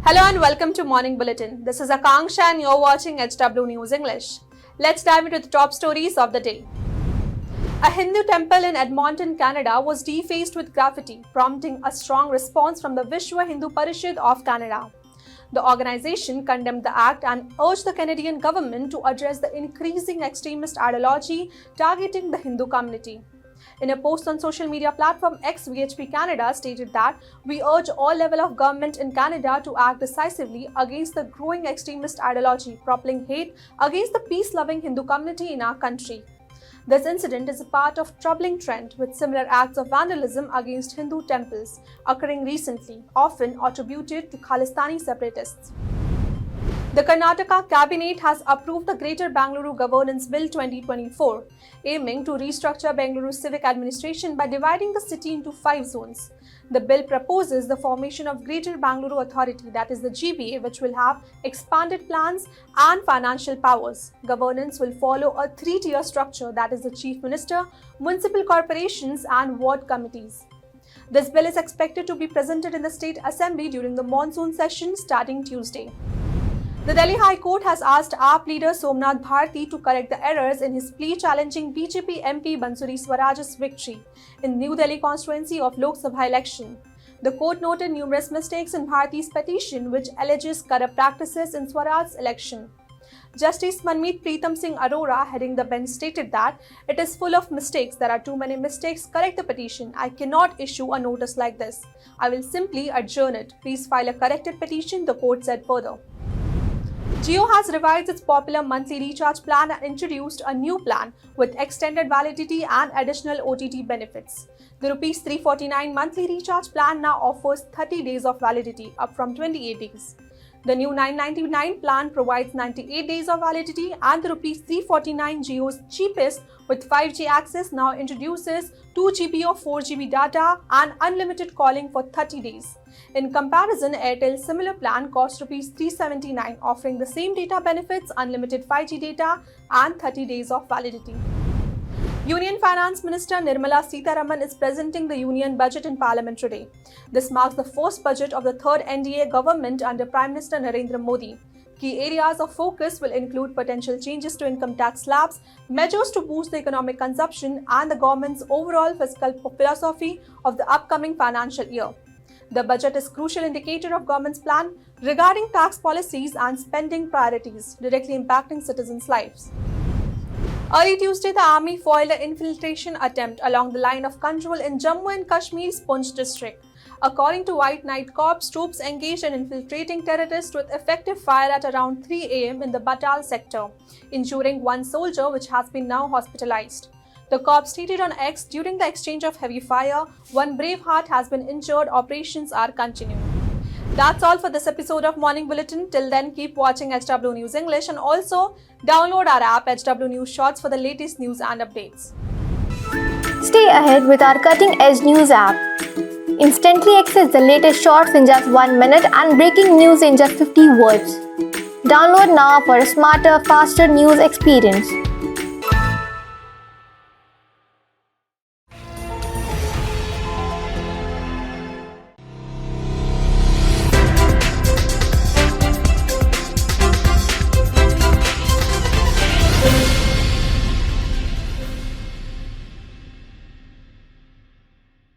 Hello and welcome to Morning Bulletin. This is Akanksha and you're watching HW News English. Let's dive into the top stories of the day. A Hindu temple in Edmonton, Canada was defaced with graffiti, prompting a strong response from the Vishwa Hindu Parishad of Canada. The organization condemned the act and urged the Canadian government to address the increasing extremist ideology targeting the Hindu community. In a post on social media platform X, VHP Canada stated that we urge all level of government in Canada to act decisively against the growing extremist ideology propelling hate against the peace-loving Hindu community in our country. This incident is a part of a troubling trend with similar acts of vandalism against Hindu temples occurring recently, often attributed to Khalistani separatists. The Karnataka Cabinet has approved the Greater Bangalore Governance Bill 2024, aiming to restructure Bengaluru civic administration by dividing the city into 5 zones. The bill proposes the formation of Greater Bangalore Authority, that is the GBA, which will have expanded plans and financial powers. Governance will follow a 3-tier structure, that is the Chief Minister, municipal corporations and ward committees. This bill is expected to be presented in the State Assembly during the monsoon session starting Tuesday. The Delhi High Court has asked AAP leader Somnath Bharti to correct the errors in his plea challenging BJP MP Bansuri Swaraj's victory in New Delhi constituency of Lok Sabha election. The court noted numerous mistakes in Bharti's petition, which alleges corrupt practices in Swaraj's election. Justice Manmeet Preetham Singh Arora, heading the bench, stated that it is full of mistakes. There are too many mistakes. Correct the petition. I cannot issue a notice like this. I will simply adjourn it. Please file a corrected petition, the court said further. Jio has revised its popular monthly recharge plan and introduced a new plan with extended validity and additional OTT benefits. The Rs 349 monthly recharge plan now offers 30 days of validity, up from 28 days. The new 999 plan provides 98 days of validity, and the Rs 349 Jio's cheapest with 5G access now introduces 2 GB of 4 GB data and unlimited calling for 30 days. In comparison, Airtel's similar plan costs Rs 379, offering the same data benefits, unlimited 5G data and 30 days of validity. Union Finance Minister Nirmala Sitharaman is presenting the Union Budget in Parliament today. This marks the first budget of the third NDA government under Prime Minister Narendra Modi. Key areas of focus will include potential changes to income tax slabs, measures to boost the economic consumption, and the government's overall fiscal philosophy of the upcoming financial year. The budget is a crucial indicator of government's plan regarding tax policies and spending priorities, directly impacting citizens' lives. Early Tuesday, the army foiled an infiltration attempt along the line of control in Jammu and Kashmir's Poonch district. According to White Knight Corps, troops engaged in infiltrating terrorists with effective fire at around 3 a.m. in the Batal sector, injuring one soldier, which has been now hospitalized. The corps stated on X, during the exchange of heavy fire, one brave heart has been injured. Operations are continuing. That's all for this episode of Morning Bulletin. Till then, keep watching HW News English and also download our app HW News Shorts for the latest news and updates. Stay ahead with our cutting-edge news app. Instantly access the latest shorts in just 1 minute and breaking news in just 50 words. Download now for a smarter, faster news experience.